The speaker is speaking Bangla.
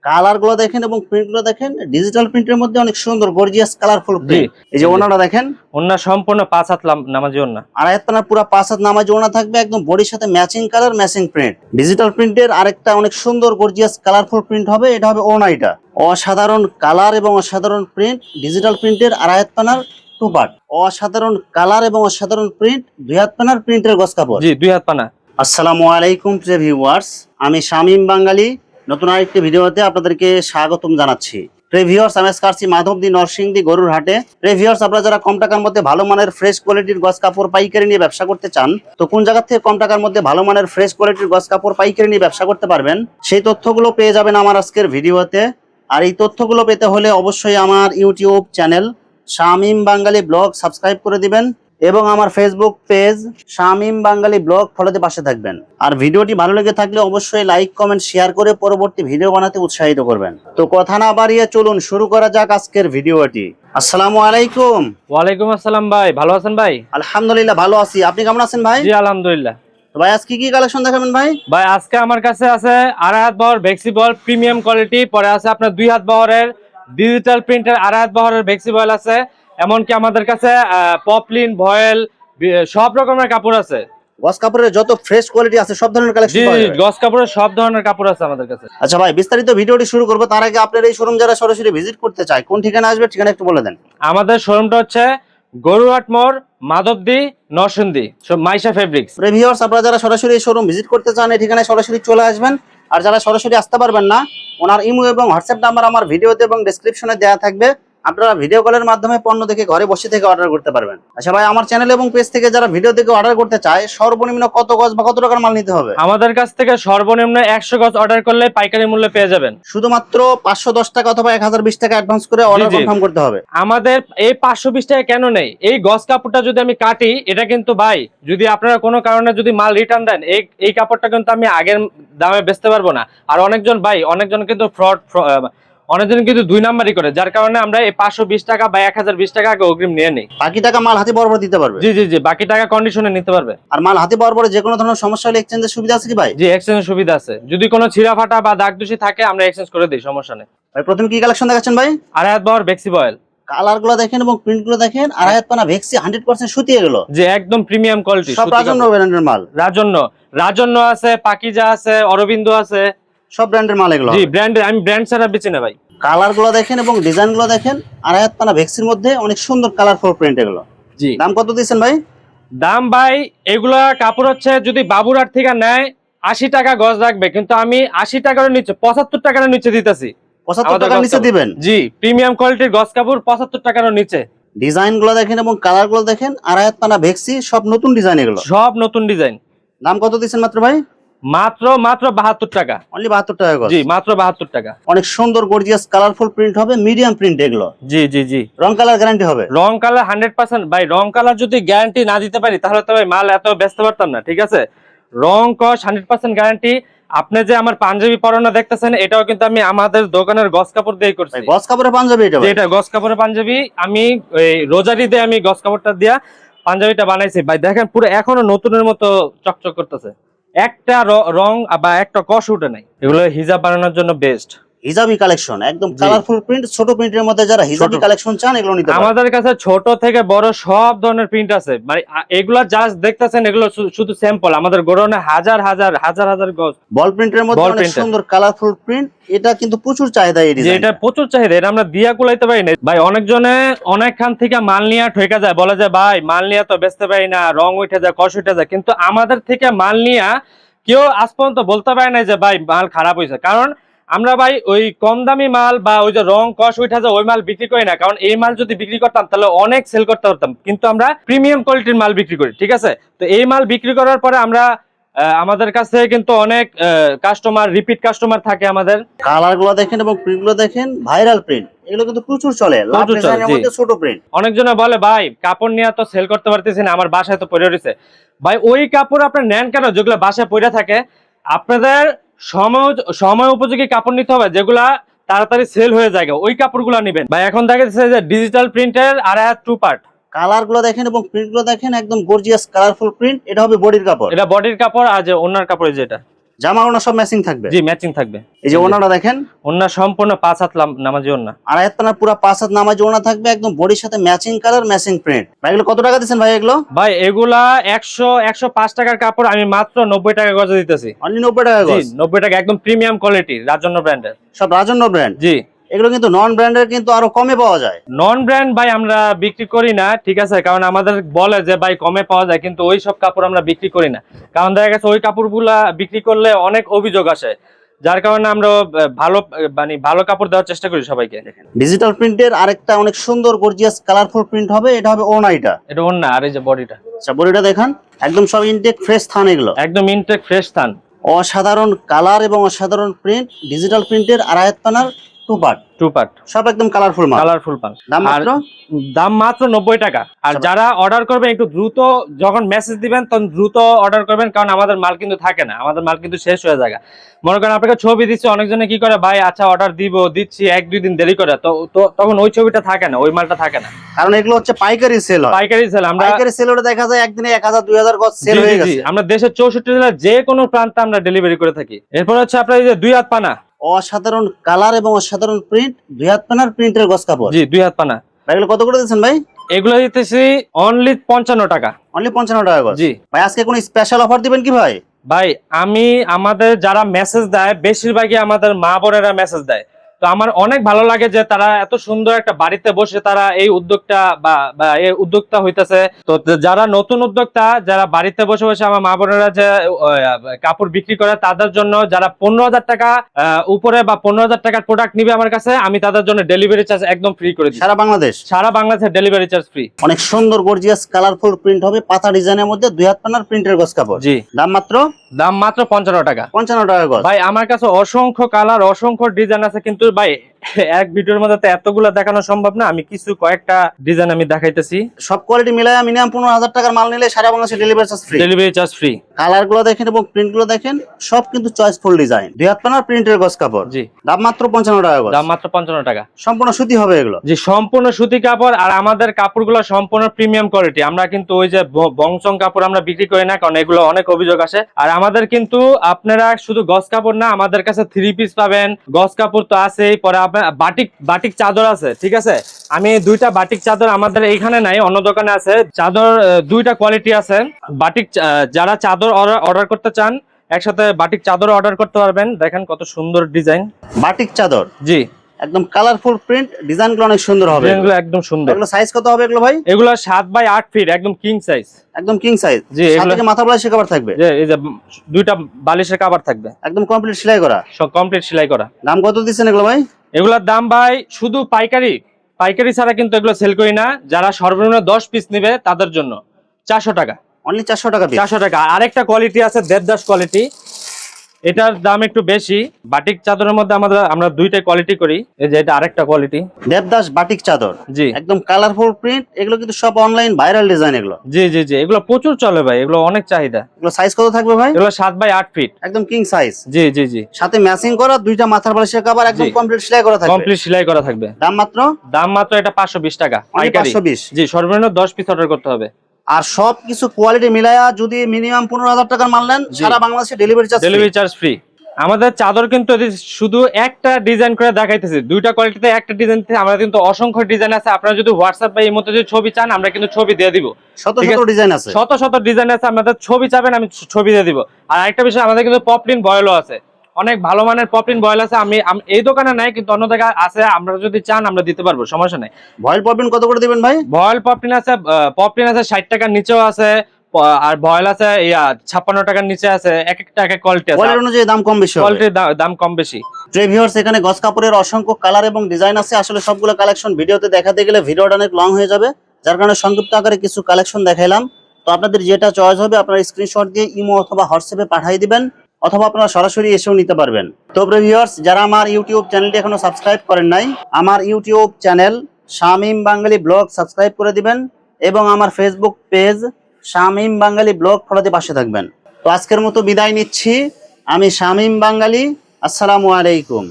কালার গুলো দেখেন এবং প্রিন্ট গুলো দেখেন, ডিজিটাল প্রিন্টের মধ্যে অনেক সুন্দর গর্জিয়াস কালারফুল প্রিন্ট। এই যে ওনাটা দেখেন, ওন্না সম্পূর্ণ 5 হাত নামাজি ওন্না। আড়াই হাত পুরো 5 হাত নামাজি ওনা থাকবে, একদম বডির সাথে matching colour matching print. Digital প্রিন্টের আরেকটা অনেক সুন্দর গর্জিয়াস কালারফুল প্রিন্ট হবে, এটা হবে ওনাইটা। অসাধারণ কালার এবং অসাধারণ প্রিন্ট, ডিজিটাল প্রিন্টের আড়াই হাত পানার টু পার্ট। অসাধারণ কালার এবং অসাধারণ প্রিন্ট, 2 হাত পানার প্রিন্টের গস কাপড়। জি 2 হাত পানা। আসসালামু আলাইকুম প্রিয় ভিউয়ার্স, আমি শামীম বাঙালি নতুন আরেকটি ভিডিওতে আপনাদেরকে স্বাগতম জানাচ্ছি। প্রিয় ভিউয়ার্স, আমি আজকে আসছি মাধবদী নরসিংদী গরুর হাটে। প্রিয় ভিউয়ার্স, আপনারা যারা কম টাকার মধ্যে ভালো মানের ফ্রেশ কোয়ালিটির গস কাপড় পাইকারি নিয়ে ব্যবসা করতে চান, তো কোন জায়গা থেকে কম টাকার মধ্যে ভালো মানের ফ্রেশ কোয়ালিটির গস কাপড় পাইকারি নিয়ে ব্যবসা করতে পারবেন, সেই তথ্যগুলো পেয়ে যাবেন আমার আজকের ভিডিওতে। আর এই তথ্যগুলো পেতে হলে অবশ্যই আমার ইউটিউব চ্যানেল শামীম বাঙালি ব্লগ সাবস্ক্রাইব করে দিবেন এবং আমার ফেসবুক পেজ শামীম বাঙালি ব্লগ ফলোতে পাশে থাকবেন। আর ভিডিওটি ভালো লেগে থাকলে অবশ্যই লাইক কমেন্ট শেয়ার করে পরবর্তী ভিডিও বানাতে উৎসাহিত করবেন। তো কথা না বাড়িয়ে চলুন শুরু করা যাক আজকের ভিডিওটি। আসসালামু আলাইকুম। ওয়ালাইকুম আসসালাম ভাই, ভালো আছেন ভাই? আলহামদুলিল্লাহ ভালো আছি, আপনি কেমন আছেন ভাই? জি আলহামদুলিল্লাহ। তো ভাই আজকে কি কালেকশন দেখাবেন ভাই? ভাই আজকে আমার কাছে আছে আড়াই হাত বহর ভেক্সি বল প্রিমিয়াম কোয়ালিটি, পরে আছে আপনার 2 হাত বহরের ডিজিটাল প্রিন্টের আড়াই হাত বহরের ভেক্সি বল আছে। এমনকি আমাদের কাছে পপলিন ভয়েল সব রকমের কাপড় আছে। গস কাপড়ের যত ফ্রেশ কোয়ালিটি আছে সব ধরনের কালেকশন জি পাওয়া যাবে। গস কাপড়ের সব ধরনের কাপড় আছে আমাদের কাছে। আচ্ছা ভাই, বিস্তারিত ভিডিওটি শুরু করব তার আগে আপনার এই শোরুম যারা সরাসরি ভিজিট করতে চায় কোন ঠিকানা আসবে, ঠিকানা একটু বলে দেন। আমাদের শোরুমটা হচ্ছে গরুহাট মোড়, মাধবদী, নরসিংদী, মাইশা ফেব্রিক্স। ভিউয়ার্স, আপনারা যারা সরাসরি এই শোরুম ভিজিট করতে চান এই ঠিকানায় সরাসরি চলে আসবেন। আর যারা সরাসরি আসতে পারবেন না, ওনার ইমো এবং হোয়াটসঅ্যাপ নাম্বার আমার ভিডিওতে এবং ডেসক্রিপশনে দেওয়া থাকবে, আপনারা ভিডিও কলের মাধ্যমে পণ্য দেখে ঘরে বসে থেকে অর্ডার করতে পারবেন। আচ্ছা ভাই, আমার চ্যানেল এবং পেজ থেকে যারা ভিডিও দেখে অর্ডার করতে চায় সর্বনিম্ন কত গজ বা কত টাকার মাল নিতে হবে? আমাদের কাছ থেকে সর্বনিম্ন 100 গজ অর্ডার করলে পাইকারি মূল্যে পেয়ে যাবেন। শুধুমাত্র 510 টাকা অথবা 1020 টাকা অ্যাডভান্স করে অর্ডার কনফার্ম করতে হবে। আমাদের এই 520 টাকা কেন নেই, এই গজ কাপড়টা যদি আমি কাটি, এটা কিন্তু ভাই যদি আপনারা কোনো কারণে যদি মাল রিটার্ন দেন, এই কাপড়টা কিন্তু আমি আগের দামে বেচতে পারবো না। আর অনেকজন কিন্তু ফ্রড, অনেকজন কিন্তু 2 নাম্বারই করে, যার কারণে আমরা এই 520 টাকা বা 1020 টাকা আগে অগ্রিম নিয়ে নিই। বাকি টাকা মাল হাতে বরাবর দিতে পারবে? জি বাকি টাকা কন্ডিশনে নিতে পারবে। আর মাল হাতে বরাবর যে কোনো ধরনের সমস্যা হলে এক্সচেঞ্জের সুবিধা আছে কি ভাই? জি এক্সচেঞ্জের সুবিধা আছে, যদি কোনো ছিঁড়া ফাটা বা দাগ দূষি থাকে আমরা এক্সচেঞ্জ করে দিই, সমস্যা নেই। ভাই প্রথমে কি কালেকশন দেখাচ্ছেন ভাই? আড়াই হাত বহর ভেক্সি বয়েল। কালার গুলো দেখেন এবং প্রিন্ট গুলো দেখেন, আড়াই হাত পানা ভেক্সি 100% সুতি এগুলো। যে একদম প্রিমিয়াম কোয়ালিটি, সব রাজন্য ব্র্যান্ডের মাল। রাজন্য আছে, পাকিজা আছে, অরবিন্দ আছে, সব ব্র্যান্ডের মাল এগুলো। জি ব্র্যান্ড, আমি ব্র্যান্ড ছাড়া বেচি না ভাই। কালার গুলো দেখেন এবং ডিজাইন গুলো দেখেন, আড়াই হাত পানা ভেক্সির মধ্যে অনেক সুন্দর কালারফুল প্রিন্ট এগুলো। জি দাম কত দিচ্ছেন ভাই? দাম ভাই এগুলা কাপড় হচ্ছে যদি বাবুরহাট থেকে নেয় 80 টাকা গজ রাখবে, কিন্তু আমি 80 টাকার নিচে 75 টাকার নিচে দিতেছি। 75 টাকার নিচে দিবেন? জি প্রিমিয়াম কোয়ালিটির গজ কাপড় 75 টাকার নিচে। ডিজাইন গুলো দেখেন এবং কালার গুলো দেখেন, আড়াই হাত পানা ভেক্সি, সব নতুন ডিজাইন এগুলো। সব নতুন ডিজাইন। দাম কত দিচ্ছেন মাত্র ভাই? মাত্র 72 টাকা। অনলি 72 টাকা গজ? জি মাত্র 72 টাকা। অনেক সুন্দর গর্জিয়াস কালারফুল প্রিন্ট হবে, মিডিয়াম প্রিন্ট এগুলো। জি রং কালার গ্যারান্টি হবে? রং কালার 100% ভাই। রং কালার যদি গ্যারান্টি না দিতে পারি তাহলে তো ভাই মাল এত বেচতে পারতাম না, ঠিক আছে? রং কস 100% গ্যারান্টি। আপনি যে আমার পাঞ্জাবি পরানো দেখতেছেন, এটাও কিন্তু আমি আমাদের দোকানের গস কাপড় দিয়ে করছি। গস কাপড়ের পাঞ্জাবি এটা? এটা গস কাপড়ের পাঞ্জাবি, আমি ওই রোজারি দিয়ে আমি গস কাপড়টা দিয়া পাঞ্জাবিটা বানাইছি ভাই। দেখেন পুরো এখনো নতুনের মতো চকচক করতেছে, একটা রং বা একটা কষ উঠে নাই। এগুলো হিজাব বানানোর জন্য বেস্ট। হিজাবি কালেকশন, একদম কালারফুল প্রিন্ট, ছোট প্রিন্টের মধ্যে যারা হিজাবি কালেকশন চান এগুলো নিতে পারেন। আমাদের কাছে ছোট থেকে বড় সব ধরনের প্রিন্ট আছে। মানে এগুলা জাস্ট দেখতেছেন, এগুলো শুধু স্যাম্পল। আমাদের গোডাউনে হাজার গজ বল প্রিন্টের মধ্যে অনেক সুন্দর কালারফুল প্রিন্ট, এটা কিন্তু প্রচুর চাহিদা এই ডিজাইন। এটা প্রচুর চাহিদা, এটা আমরা দিয়া কুলাইতে পারি না ভাই। অনেকজনে অনেকখান থেকে মাল নিয়ে ঠেকা যায়, বলে যে ভাই মাল নিয়ে তো বেচতে পারি না, রং উঠে যায়, কষ উঠে যায়। কিন্তু আমাদের থেকে মাল নিয়ে কেউ আজ পর্যন্ত বলতে পারে না যে ভাই মাল খারাপ হয়েছে। কারণ আমরা ভাই ওই কম দামি মাল বা ওই যে রং কষ উঠে যায় ওই মাল বিক্রি করি না। কারণ এই মাল যদি বিক্রি করতাম তাহলে অনেক সেল করতে পারতাম, কিন্তু আমরা প্রিমিয়াম কোয়ালিটির মাল বিক্রি করি, ঠিক আছে? তো এই মাল বিক্রি করার পরে আমরা আমাদের কাছে কিন্তু অনেক কাস্টমার, রিপিট কাস্টমার থাকে আমাদের। কালার গুলো দেখেন এবং প্রিন্ট গুলো দেখেন, ভাইরাল প্রিন্ট এগুলো কিন্তু প্রচুর চলে। লাভ ডিজাইনের মধ্যে ছোট প্রিন্ট। অনেকজনে বলে ভাই কাপড় নিয়ে তো সেল করতে পারতেছি না, আমার বাসায় তো পড়ে রয়েছে। ভাই ওই কাপড় আপনার নেন কেন যেগুলো বাসায় পড়ে থাকে? আপনাদের সময় উপযোগী কাপড় নিতে হবে, যেগুলা তাড়াতাড়ি সেল হয়ে যায়, ওই কাপড়গুলো নেবেন ভাই। এখন দেখা যাচ্ছে যে ডিজিটাল প্রিন্টের আড়াই হাত 2 পার্ট। কালার গুলো দেখেন এবং প্রিন্ট গুলো দেখেন, একদম গর্জিয়াস কালারফুল প্রিন্ট। এটা হবে বডির কাপড়? এটা বডির কাপড়। আর যে ওনার কাপড় যেটা জামা ওড়না সব ম্যাচিং থাকবে। জি ম্যাচিং থাকবে। এই যে ওড়নাটা দেখেন, ওড়না সম্পূর্ণ 5 হাত নামাজি ওড়না। আড়াই হাত পানার পুরো 5 হাত নামাজি ওড়না থাকবে, একদম বডির সাথে ম্যাচিং কালার ম্যাচিং প্রিন্ট। ভাই এগুলো কত টাকা দিচ্ছেন ভাই এগুলো? ভাই এগুলা 105 টাকার কাপড় আমি মাত্র 90 টাকা গজে দিতেছি। অনলি 90 টাকা জি গজ? 90 টাকা, একদম প্রিমিয়াম কোয়ালিটি রাজন্য ব্র্যান্ডের। সব রাজন্য ব্র্যান্ড? জি। এগুলো কিন্তু নন ব্র্যান্ডের, কিন্তু আরো কমে পাওয়া যায়। নন ব্র্যান্ড ভাই আমরা বিক্রি করি না, ঠিক আছে, কারণ আমাদের বলে যে ভাই কমে পাওয়া যায়, কিন্তু ওই সব কাপড় আমরা বিক্রি করি না, কারণ দেখা গেছে ওই কাপড়গুলা বিক্রি করলে অনেক অভিযোগ আসে, যার কারণে আমরা ভালো কাপড় দেওয়ার চেষ্টা করি সবাইকে। ডিজিটাল প্রিন্টের আরেকটা অনেক সুন্দর গর্জিয়াস কালারফুল প্রিন্ট হবে, এটা হবে ওড়নাটা। এটা ওড়না, আর এই যে বডিটা। আচ্ছা বডিটা দেখেন, একদম সব ইনটেক ফ্রেশ থান, এগুলো একদম ইনটেক ফ্রেশ থান। অসাধারণ কালার এবং অসাধারণ প্রিন্ট, ডিজিটাল প্রিন্টের আড়াই হাত পানার টু পার্ট, সব একদম কালারফুল মাল। কালারফুল মাল। দাম মাত্র 90 টাকা। আর যারা অর্ডার করবেন একটু দ্রুত, যখন মেসেজ দিবেন তখন দ্রুত অর্ডার করবেন, কারণ আমাদের মাল কিন্তু থাকে না, আমাদের মাল কিন্তু শেষ হয়ে যায়। মনে করেন আপনাকে ছবি দিচ্ছে, অনেকজনে কি করে, ভাই আচ্ছা অর্ডার দিচ্ছি 1-2 দিন দেরি করে, তো তখন ওই ছবিটা থাকে না, ওই মালটা থাকে না, কারণ এগুলো হচ্ছে পাইকারি সেল হয়। পাইকারি সেল। আমরা পাইকারি সেল হলে দেখা যায় একদিনে 1000-2000 গজ সেল হয়ে গেছে। আমরা দেশের 64 জেলার যে কোনো প্রান্তে আমরা ডেলিভারি করে থাকি। এরপর হচ্ছে আপনার এই যে 2 হাত পানা, অসাধারণ কালার এবং অসাধারণ প্রিন্ট, 2 হাত পানার প্রিন্টের গজ কাপড়। জি 2 হাত পানা। এগুলো কত করে দিচ্ছেন ভাই? এগুলো দিতেছি অনলি 55 টাকা। অনলি 55 টাকা গজ? জি ভাই আজকে কোনো স্পেশাল অফার দিবেন কি ভাই? ভাই আমাদের যারা মেসেজ দেয় বেশিরভাগই আমাদের মা বোনেরা মেসেজ দেয়, তো আমার অনেক ভালো লাগে যে তারা এত সুন্দর একটা বাড়িতে বসে তারা এই উদ্যোগটা বা এই উদ্যোক্তা হইতেছে। তো যারা নতুন উদ্যোক্তা, যারা বাড়িতে বসে বসে আমার মা বোনেরা যে কাপড় বিক্রি করে, তাদের জন্য যারা 15,000 টাকা উপরে বা 15,000 টাকার প্রোডাক্ট নিবে আমার কাছে, আমি তাদের জন্য ডেলিভারি চার্জ একদম ফ্রি করে দিই। সারা বাংলাদেশে ডেলিভারি চার্জ ফ্রি। অনেক সুন্দর গর্জিয়াস কালারফুল প্রিন্ট হবে, পাতা ডিজাইনের মধ্যে 2 হাত পানার প্রিন্টের গজ কাপড়। জি দাম মাত্র 55 টাকা। 55 টাকা গজ। ভাই আমার কাছে অসংখ্য কালার অসংখ্য ডিজাইন আছে, কিন্তু ভাই এক ভিডিওর মধ্যে তো এতগুলো দেখানো সম্ভব না, আমি কয়েকটা ডিজাইন আমি দেখাইতেছি। সব কোয়ালিটি মিলায় মিনিমাম 15,000 টাকার মাল নিলে সারা বাংলাদেশে ডেলিভারি চার্জ ফ্রি। কালার গুলো দেখেন এবং প্রিন্ট গুলো দেখেন, সব কিন্তু চয়েসফুল ডিজাইন, 2 হাত পানার প্রিন্টের গজ কাপড়। জি দাম মাত্র 55 টাকা গজ। দাম মাত্র 55 টাকা। সম্পূর্ণ সুতি হবে এগুলো? জি সম্পূর্ণ সুতি কাপড়, আর আমাদের কাপড়গুলো সম্পূর্ণ প্রিমিয়াম কোয়ালিটি। আমরা কিন্তু ওই যে বংচং কাপড় আমরা বিক্রি করি না, কারণ এগুলো অনেক অভিযোগ আসে। আর আমাদের কিন্তু আপনারা শুধু গজ কাপড় না, আমাদের কাছে 3 পিস পাবেন, গজ কাপড় তো আছেই, পরে আপনার বাটিক চাদর আছে, ঠিক আছে। আমি 2টা বাটিক চাদর আমাদের এইখানে নাই, অন্য দোকানে আছে। চাদর 2টা কোয়ালিটি আছে। বাটিক যারা চাদর অর্ডার করতে চান, একসাথে বাটিক চাদর অর্ডার করতে পারবেন। দেখেন কত সুন্দর ডিজাইন বাটিক চাদর। জি একদম কালারফুল প্রিন্ট, ডিজাইনগুলো অনেক সুন্দর হবে। এগুলো একদম সুন্দর। এগুলো সাইজ কত হবে এগুলো ভাই? এগুলো 7x8 ফিট, একদম কিং সাইজ। একদম কিং সাইজ। জি এগুলো মাথা বালিশের কভার থাকবে। জি এই যে 2টা বালিশের কভার থাকবে, একদম কমপ্লিট সেলাই করা। সব কমপ্লিট সেলাই করা। দাম কত দিচ্ছেন এগুলো ভাই? এগুলোর দাম ভাই শুধু পাইকারি ছাড়া কিন্তু এগুলো সেল করি না। যারা সর্বনিম্ন 10 পিস নেবে তাদের জন্য 400 টাকা। অনলি 400 টাকা পিস? 400 টাকা। আরেকটা কোয়ালিটি আছে দেবদাস কোয়ালিটি, এটার দাম একটু বেশি। বাটিক চাদরের মধ্যে আমরা 2টা কোয়ালিটি করি। এই যে এটা আরেকটা কোয়ালিটি, দেবদাস বাটিক চাদর। জি একদম কালারফুল প্রিন্ট, এগুলো কিন্তু সব অনলাইন ভাইরাল ডিজাইন এগুলো। জি জি জি এগুলো প্রচুর চলে ভাই, এগুলো অনেক চাহিদা। এগুলো সাইজ কত থাকবে ভাই? এগুলো 7x8 ফিট, একদম কিং সাইজ। জি জি জি সাথে ম্যাচিং করা 2টা মাথার বালিশের কভার, একদম কমপ্লিট সেলাই করা থাকবে। কমপ্লিট সেলাই করা থাকবে। দাম মাত্র এটা 520 টাকা পাইকারি। 520? জি সর্বনিম্ন 10 পিস অর্ডার করতে হবে। আর সব কিছু কোয়ালিটি মিলায়া যদি মিনিমাম 15,000 টাকার মাল নেন, সারা বাংলাদেশে ডেলিভারি চার্জ ফ্রি। আমাদের চাদর কিন্তু শুধু একটা ডিজাইন করে দেখাইতেছি, 2টা কোয়ালিটিতে একটা ডিজাইন, আমরা কিন্তু অসংখ্য ডিজাইন আছে। আপনারা যদি হোয়াটসঅ্যাপ বা ইমোতে যদি ছবি চান, আমরা কিন্তু ছবি দিয়ে দিব। শত ডিজাইন আছে, শত ডিজাইন আছে। আমাদের ছবি চাবেন, আমি ছবি দিয়ে দিব। আর আরেকটা বিষয়, আমাদের কিন্তু পপলিন বয়েলও আছে, অনেক ভালো মানের পপলিন বয়েল আছে। আমি এই দোকানে নাই, কিন্তু অন্য জায়গায় আছে। আমরা যদি চান আমরা দিতে পারবো, সমস্যা নাই। ভয়েল পপলিন কত করে দিবেন ভাই? ভয়েল পপলিন আছে 60 টাকার নিচেও আছে, আর ভয়েল আছে 56 টাকার নিচে আছে। এক একটা এক এক কোয়ালিটি আছে, কোয়ালিটি অনুযায়ী দাম কম বেশি, কোয়ালিটির দাম কম বেশি। ভিউয়ার্স এখানে গজ কাপড়ের অসংখ্য কালার এবং ডিজাইন আছে। আসলে সবগুলো কালেকশন ভিডিওতে দেখাতে গেলে ভিডিওটা অনেক লং হয়ে যাবে, যার কারণে সংক্ষিপ্ত আকারে কিছু কালেকশন দেখাইলাম। তো আপনাদের যেটা চয়েস হবে আপনারা স্ক্রিনশট দিয়ে ইমো অথবা হোয়াটসঅ্যাপে পাঠিয়ে দিবেন, অথবা আপনারা সরাসরি এসেও নিতে পারবেন। তো ভিউয়ার্স, যারা আমার ইউটিউব চ্যানেলটি এখনো সাবস্ক্রাইব করেন নাই, আমার ইউটিউব চ্যানেল শামীম বাঙালি ব্লগ সাবস্ক্রাইব করে দিবেন, এবং আমার ফেসবুক পেজ শামীম বাঙালি ব্লগ ফলোতে পাশে থাকবেন। তো আজকের মতো বিদায় নিচ্ছি, আমি শামীম বাঙালি। আসসালামু আলাইকুম।